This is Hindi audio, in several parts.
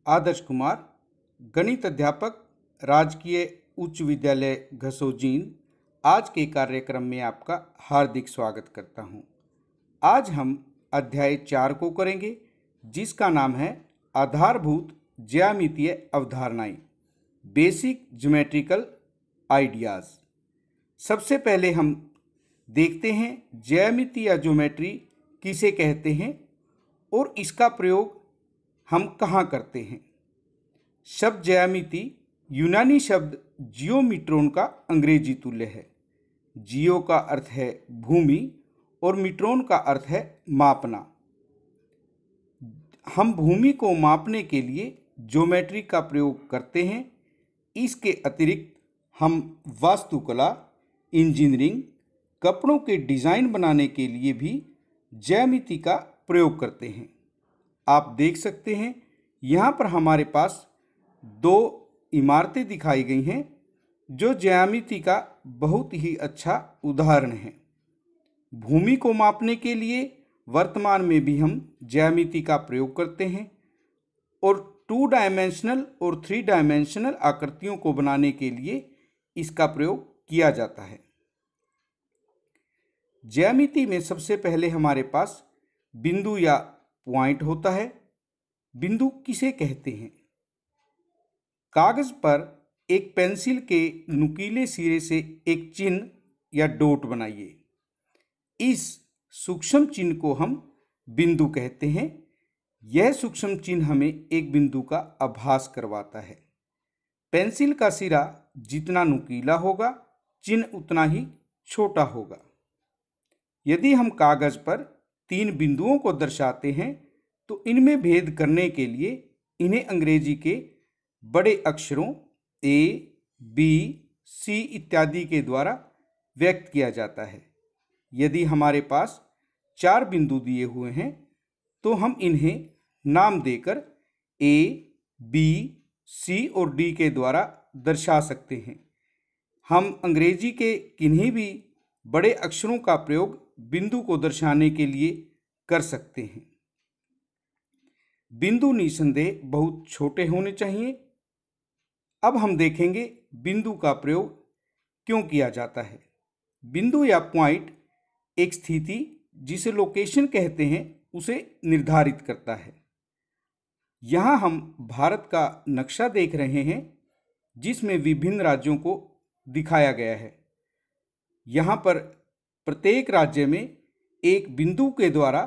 आदर्श कुमार, गणित अध्यापक, राजकीय उच्च विद्यालय घसोजीन। आज के कार्यक्रम में आपका हार्दिक स्वागत करता हूं। आज हम अध्याय 4 को करेंगे, जिसका नाम है आधारभूत ज्यामितीय अवधारणाएं, बेसिक ज्योमेट्रिकल आइडियाज़। सबसे पहले हम देखते हैं ज्यामिति या ज्योमेट्री किसे कहते हैं और इसका प्रयोग हम कहाँ करते हैं। शब्द ज्यामिति यूनानी शब्द जियोमीट्रोन का अंग्रेजी तुल्य है। जियो का अर्थ है भूमि और मीट्रोन का अर्थ है मापना। हम भूमि को मापने के लिए ज्योमेट्री का प्रयोग करते हैं। इसके अतिरिक्त हम वास्तुकला, इंजीनियरिंग, कपड़ों के डिज़ाइन बनाने के लिए भी ज्यामिति का प्रयोग करते हैं। आप देख सकते हैं यहाँ पर हमारे पास 2 इमारतें दिखाई गई हैं, जो ज्यामिति का बहुत ही अच्छा उदाहरण है। भूमि को मापने के लिए वर्तमान में भी हम ज्यामिति का प्रयोग करते हैं और 2 डायमेंशनल और 3 डायमेंशनल आकृतियों को बनाने के लिए इसका प्रयोग किया जाता है। ज्यामिति में सबसे पहले हमारे पास बिंदु या पॉइंट होता है। बिंदु किसे कहते हैं? कागज पर एक पेंसिल के नुकीले सिरे से एक चिन्ह या डॉट बनाइए। इस सूक्ष्म चिन्ह को हम बिंदु कहते हैं। यह सूक्ष्म चिन्ह हमें एक बिंदु का आभास करवाता है। पेंसिल का सिरा जितना नुकीला होगा, चिन्ह उतना ही छोटा होगा। यदि हम कागज पर 3 बिंदुओं को दर्शाते हैं तो इनमें भेद करने के लिए इन्हें अंग्रेजी के बड़े अक्षरों A, B, C इत्यादि के द्वारा व्यक्त किया जाता है। यदि हमारे पास 4 बिंदु दिए हुए हैं तो हम इन्हें नाम देकर A, B, C और D के द्वारा दर्शा सकते हैं। हम अंग्रेजी के किन्हीं भी बड़े अक्षरों का प्रयोग बिंदु को दर्शाने के लिए कर सकते हैं। बिंदु निसंदेह बहुत छोटे होने चाहिए। अब हम देखेंगे बिंदु का प्रयोग क्यों किया जाता है। बिंदु या पॉइंट एक स्थिति, जिसे लोकेशन कहते हैं, उसे निर्धारित करता है। यहाँ हम भारत का नक्शा देख रहे हैं, जिसमें विभिन्न राज्यों को दिखाया गया है। यहाँ पर प्रत्येक राज्य में एक बिंदु के द्वारा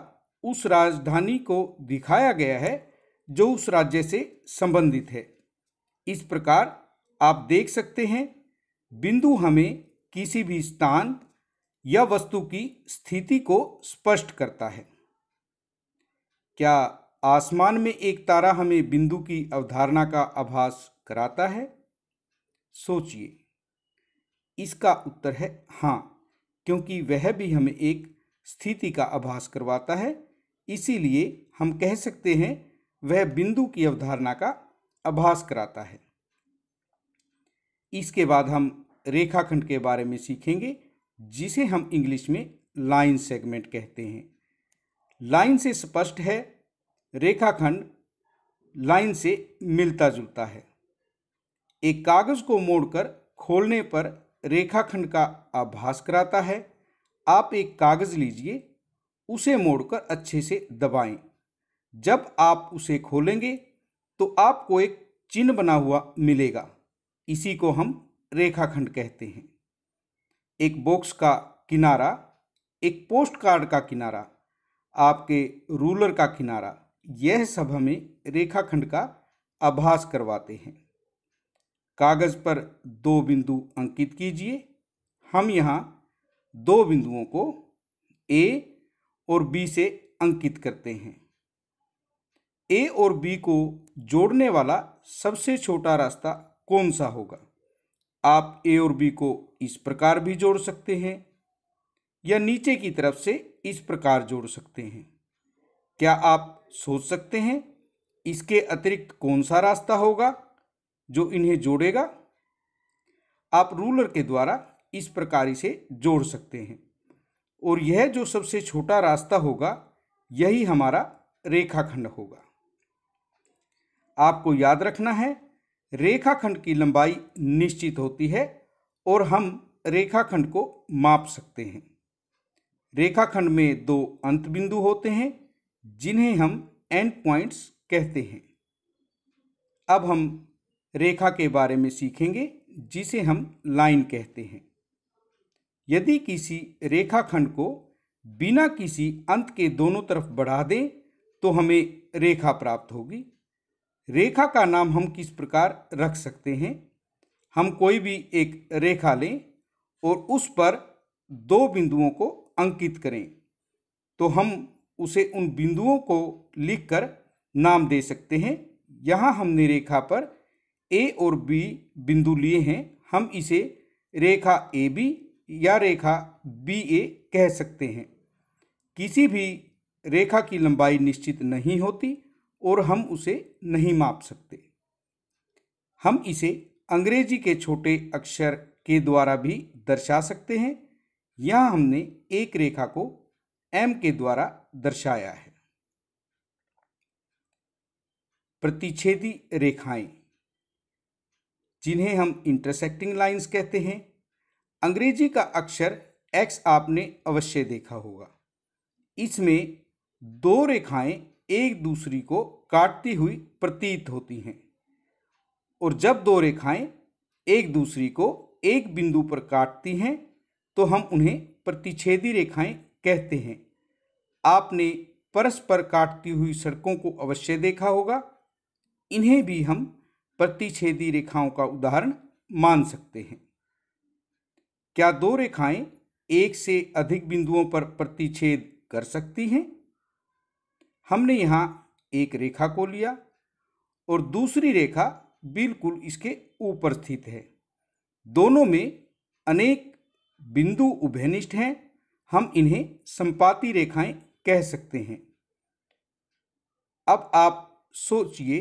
उस राजधानी को दिखाया गया है जो उस राज्य से संबंधित है। इस प्रकार आप देख सकते हैं बिंदु हमें किसी भी स्थान या वस्तु की स्थिति को स्पष्ट करता है। क्या आसमान में एक तारा हमें बिंदु की अवधारणा का आभास कराता है? सोचिए। इसका उत्तर है हाँ, क्योंकि वह भी हमें एक स्थिति का आभास करवाता है। इसीलिए हम कह सकते हैं वह बिंदु की अवधारणा का आभास कराता है। इसके बाद हम रेखाखंड के बारे में सीखेंगे, जिसे हम इंग्लिश में लाइन सेगमेंट कहते हैं। लाइन से स्पष्ट है, रेखाखंड लाइन से मिलता जुलता है। एक कागज को मोड़कर खोलने पर रेखाखंड का आभास कराता है। आप एक कागज लीजिए, उसे मोड़कर अच्छे से दबाएं। जब आप उसे खोलेंगे तो आपको एक चिन्ह बना हुआ मिलेगा। इसी को हम रेखाखंड कहते हैं। एक बॉक्स का किनारा, एक पोस्ट कार्ड का किनारा, आपके रूलर का किनारा, यह सब हमें रेखाखंड का आभास करवाते हैं। कागज पर 2 बिंदु अंकित कीजिए। हम यहाँ 2 बिंदुओं को A और B से अंकित करते हैं। A और B को जोड़ने वाला सबसे छोटा रास्ता कौन सा होगा? आप A और B को इस प्रकार भी जोड़ सकते हैं या नीचे की तरफ से इस प्रकार जोड़ सकते हैं। क्या आप सोच सकते हैं इसके अतिरिक्त कौन सा रास्ता होगा जो इन्हें जोड़ेगा? आप रूलर के द्वारा इस प्रकार इसे जोड़ सकते हैं और यह जो सबसे छोटा रास्ता होगा, यही हमारा रेखाखंड होगा। आपको याद रखना है, रेखाखंड की लंबाई निश्चित होती है और हम रेखाखंड को माप सकते हैं। रेखाखंड में 2 अंत बिंदु होते हैं जिन्हें हम एंड पॉइंट्स कहते हैं। अब हम रेखा के बारे में सीखेंगे जिसे हम लाइन कहते हैं। यदि किसी रेखाखंड को बिना किसी अंत के दोनों तरफ बढ़ा दें तो हमें रेखा प्राप्त होगी। रेखा का नाम हम किस प्रकार रख सकते हैं? हम कोई भी एक रेखा लें और उस पर 2 बिंदुओं को अंकित करें तो हम उसे उन बिंदुओं को लिखकर नाम दे सकते हैं। यहाँ हमने रेखा पर ए और बी बिंदु लिए हैं, हम इसे रेखा ए बी या रेखा बी ए कह सकते हैं। किसी भी रेखा की लंबाई निश्चित नहीं होती और हम उसे नहीं माप सकते। हम इसे अंग्रेजी के छोटे अक्षर के द्वारा भी दर्शा सकते हैं। यहाँ हमने एक रेखा को एम के द्वारा दर्शाया है। प्रतिच्छेदी रेखाएं, जिन्हें हम इंटरसेक्टिंग लाइंस कहते हैं। अंग्रेजी का अक्षर एक्स आपने अवश्य देखा होगा। इसमें 2 रेखाएं एक दूसरी को काटती हुई प्रतीत होती हैं और जब 2 रेखाएं एक दूसरी को एक बिंदु पर काटती हैं तो हम उन्हें प्रतिच्छेदी रेखाएं कहते हैं। आपने परस्पर काटती हुई सड़कों को अवश्य देखा होगा। इन्हें भी हम प्रतिच्छेदी रेखाओं का उदाहरण मान सकते हैं। क्या 2 रेखाएं एक से अधिक बिंदुओं पर प्रतिच्छेद कर सकती हैं? हमने यहाँ एक रेखा को लिया और दूसरी रेखा बिल्कुल इसके ऊपर स्थित है। दोनों में अनेक बिंदु उभयनिष्ठ हैं, हम इन्हें संपाती रेखाएं कह सकते हैं। अब आप सोचिए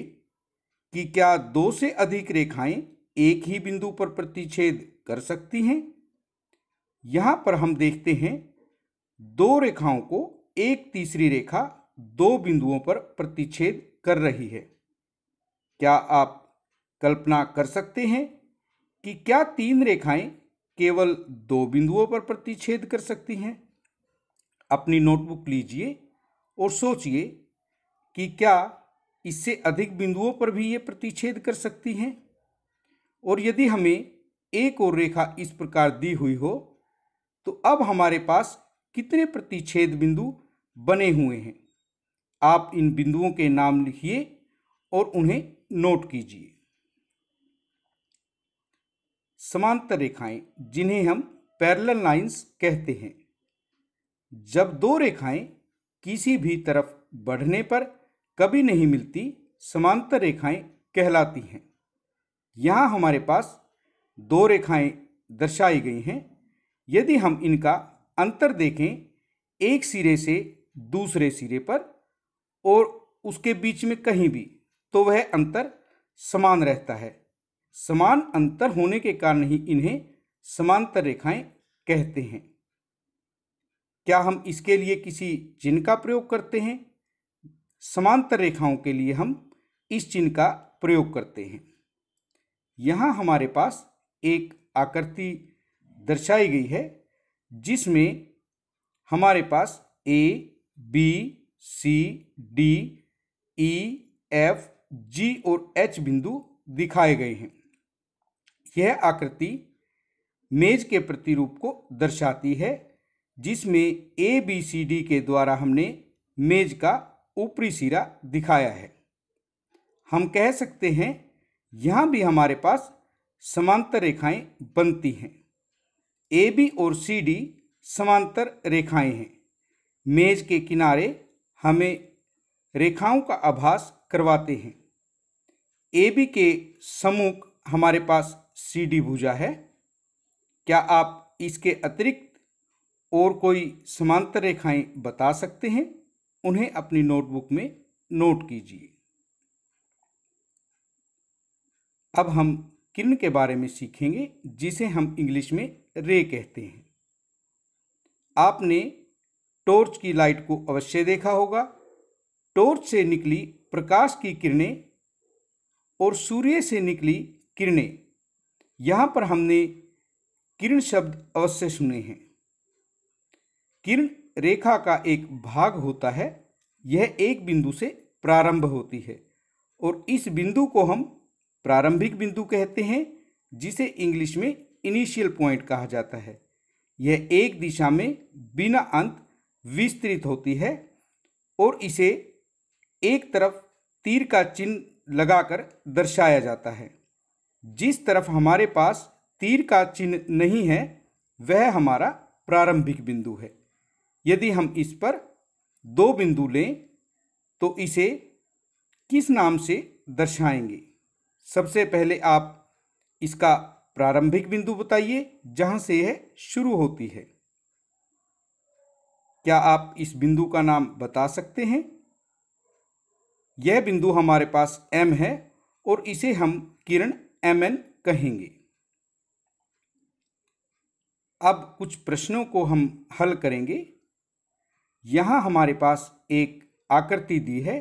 कि क्या 2 से अधिक रेखाएं एक ही बिंदु पर प्रतिच्छेद कर सकती हैं? यहाँ पर हम देखते हैं 2 रेखाओं को एक तीसरी रेखा 2 बिंदुओं पर प्रतिच्छेद कर रही है। क्या आप कल्पना कर सकते हैं कि क्या 3 रेखाएं केवल 2 बिंदुओं पर प्रतिच्छेद कर सकती हैं? अपनी नोटबुक लीजिए और सोचिए कि क्या इससे अधिक बिंदुओं पर भी ये प्रतिच्छेद कर सकती हैं? और यदि हमें एक और रेखा इस प्रकार दी हुई हो तो अब हमारे पास कितने प्रतिच्छेद बिंदु बने हुए हैं? आप इन बिंदुओं के नाम लिखिए और उन्हें नोट कीजिए। समांतर रेखाएं, जिन्हें हम पैरेलल लाइंस कहते हैं। जब 2 रेखाएं किसी भी तरफ बढ़ने पर कभी नहीं मिलती, समांतर रेखाएं कहलाती हैं। यहाँ हमारे पास 2 रेखाएं दर्शाई गई हैं। यदि हम इनका अंतर देखें एक सिरे से दूसरे सिरे पर और उसके बीच में कहीं भी, तो वह अंतर समान रहता है। समान अंतर होने के कारण ही इन्हें समांतर रेखाएं कहते हैं। क्या हम इसके लिए किसी चिन्ह का प्रयोग करते हैं? समांतर रेखाओं के लिए हम इस चिन्ह का प्रयोग करते हैं। यहाँ हमारे पास एक आकृति दर्शाई गई है जिसमें हमारे पास ए, बी, सी, डी, ई, एफ, जी और एच बिंदु दिखाए गए हैं। यह आकृति मेज के प्रतिरूप को दर्शाती है जिसमें ए, बी, सी, डी के द्वारा हमने मेज का ऊपरी सिरा दिखाया है। हम कह सकते हैं यहाँ भी हमारे पास समांतर रेखाएं बनती हैं। ए बी और सी डी समांतर रेखाएं हैं। मेज के किनारे हमें रेखाओं का आभास करवाते हैं। ए बी के सम्मुख हमारे पास सी डी भुजा है। क्या आप इसके अतिरिक्त और कोई समांतर रेखाएं बता सकते हैं? उन्हें अपनी नोटबुक में नोट कीजिए। अब हम किरण के बारे में सीखेंगे जिसे हम इंग्लिश में रे कहते हैं। आपने टॉर्च की लाइट को अवश्य देखा होगा। टॉर्च से निकली प्रकाश की किरणें और सूर्य से निकली किरणें। यहाँ पर हमने किरण शब्द अवश्य सुने हैं। किरण रेखा का एक भाग होता है। यह एक बिंदु से प्रारंभ होती है और इस बिंदु को हम प्रारंभिक बिंदु कहते हैं, जिसे इंग्लिश में इनिशियल पॉइंट कहा जाता है। यह एक दिशा में बिना अंत विस्तृत होती है और इसे एक तरफ तीर का चिन्ह लगाकर दर्शाया जाता है। जिस तरफ हमारे पास तीर का चिन्ह नहीं है वह हमारा प्रारंभिक बिंदु है। यदि हम इस पर दो बिंदु लें तो इसे किस नाम से दर्शाएंगे? सबसे पहले आप इसका प्रारंभिक बिंदु बताइए जहां से यह शुरू होती है। क्या आप इस बिंदु का नाम बता सकते हैं? यह बिंदु हमारे पास M है और इसे हम किरण MN कहेंगे। अब कुछ प्रश्नों को हम हल करेंगे। यहाँ हमारे पास एक आकृति दी है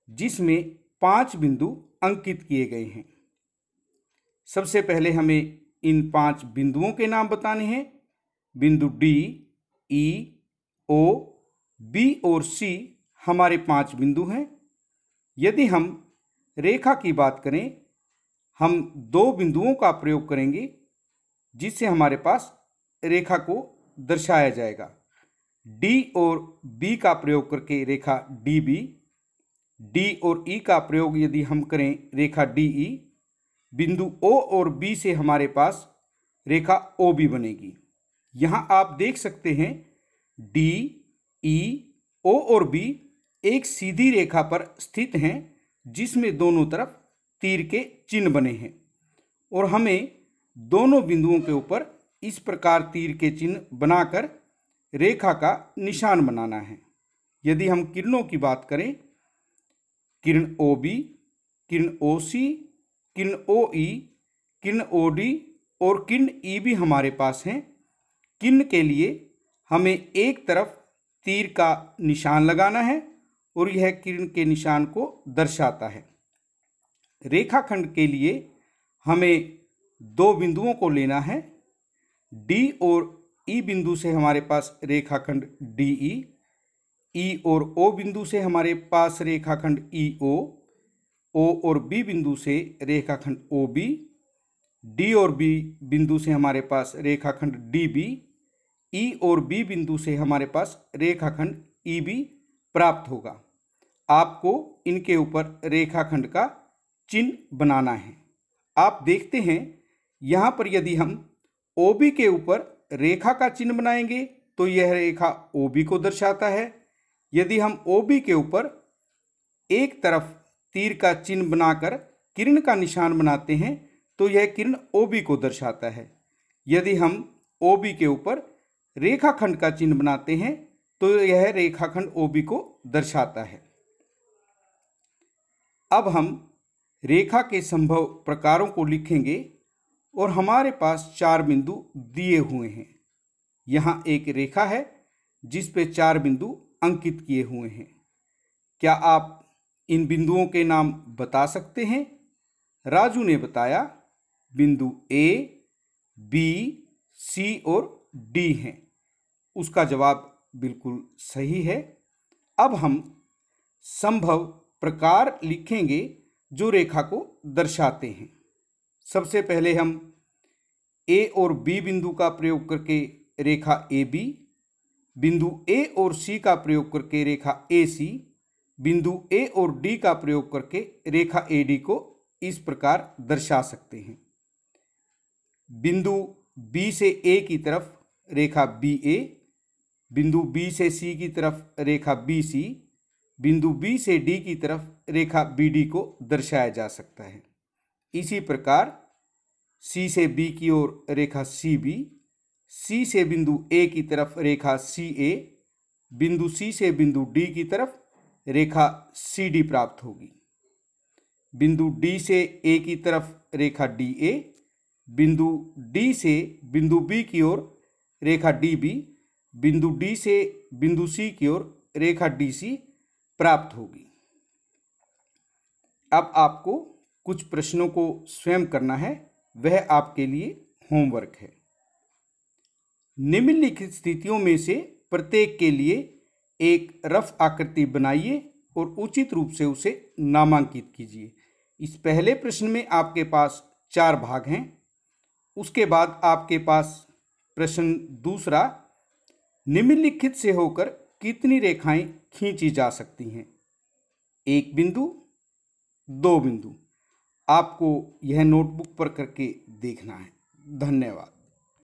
जिसमें 5 बिंदु अंकित किए गए हैं। सबसे पहले हमें इन 5 बिंदुओं के नाम बताने हैं। बिंदु D, E, O, B और C हमारे 5 बिंदु हैं। यदि हम रेखा की बात करें, हम 2 बिंदुओं का प्रयोग करेंगे जिससे हमारे पास रेखा को दर्शाया जाएगा। D और B का प्रयोग करके रेखा DB, D और E का प्रयोग यदि हम करें रेखा DE, बिंदु O और B से हमारे पास रेखा OB बनेगी। यहाँ आप देख सकते हैं D, E, O और B एक सीधी रेखा पर स्थित हैं जिसमें दोनों तरफ तीर के चिन्ह बने हैं और हमें दोनों बिंदुओं के ऊपर इस प्रकार तीर के चिन्ह बनाकर रेखा का निशान बनाना है। यदि हम किरणों की बात करें, किरण OB, किरण OC, किरण OE, किरण OD और किरण EB हमारे पास हैं। किरण के लिए हमें एक तरफ तीर का निशान लगाना है और यह किरण के निशान को दर्शाता है। रेखाखंड के लिए हमें 2 बिंदुओं को लेना है। D और E बिंदु से हमारे पास रेखाखंड DE, E और O बिंदु से हमारे पास रेखाखंड EO, O और B बिंदु से रेखाखंड OB, D और B बिंदु से हमारे पास रेखाखंड DB, E और B बिंदु से हमारे पास रेखाखंड EB प्राप्त होगा। आपको इनके ऊपर रेखाखंड का चिन्ह बनाना है। आप देखते हैं यहाँ पर यदि हम OB के ऊपर रेखा का चिन्ह बनाएंगे तो यह रेखा OB को दर्शाता है। यदि हम OB के ऊपर एक तरफ तीर का चिन्ह बनाकर किरण का निशान बनाते हैं तो यह किरण OB को दर्शाता है। यदि हम OB के ऊपर रेखाखंड का चिन्ह बनाते हैं तो यह रेखाखंड OB को दर्शाता है। अब हम रेखा के संभव प्रकारों को लिखेंगे और हमारे पास 4 बिंदु दिए हुए हैं। यहाँ एक रेखा है जिस पे 4 बिंदु अंकित किए हुए हैं। क्या आप इन बिंदुओं के नाम बता सकते हैं? राजू ने बताया बिंदु A, B, C और D हैं। उसका जवाब बिल्कुल सही है। अब हम संभव प्रकार लिखेंगे जो रेखा को दर्शाते हैं। सबसे पहले हम A और B बिंदु का प्रयोग करके रेखा AB, बिंदु A और C का प्रयोग करके रेखा AC, बिंदु A और D का प्रयोग करके रेखा AD को इस प्रकार दर्शा सकते हैं। बिंदु B से A की तरफ रेखा BA, बिंदु B से C की तरफ रेखा BC, बिंदु B से D की तरफ रेखा BD को दर्शाया जा सकता है। इसी प्रकार C से B की ओर रेखा CB, C से बिंदु A की तरफ रेखा CA, बिंदु C से बिंदु D की तरफ रेखा CD प्राप्त होगी। बिंदु D से A की तरफ रेखा DA, बिंदु D से बिंदु B की ओर रेखा DB, बिंदु D से बिंदु C की ओर रेखा DC प्राप्त होगी। अब आपको कुछ प्रश्नों को स्वयं करना है, वह आपके लिए होमवर्क है। निम्नलिखित स्थितियों में से प्रत्येक के लिए एक रफ आकृति बनाइए और उचित रूप से उसे नामांकित कीजिए। इस पहले प्रश्न में आपके पास 4 भाग हैं। उसके बाद आपके पास प्रश्न दूसरा, निम्नलिखित से होकर कितनी रेखाएं खींची जा सकती हैं? 1 बिंदु, 2 बिंदु। आपको यह नोटबुक पर करके देखना है। धन्यवाद।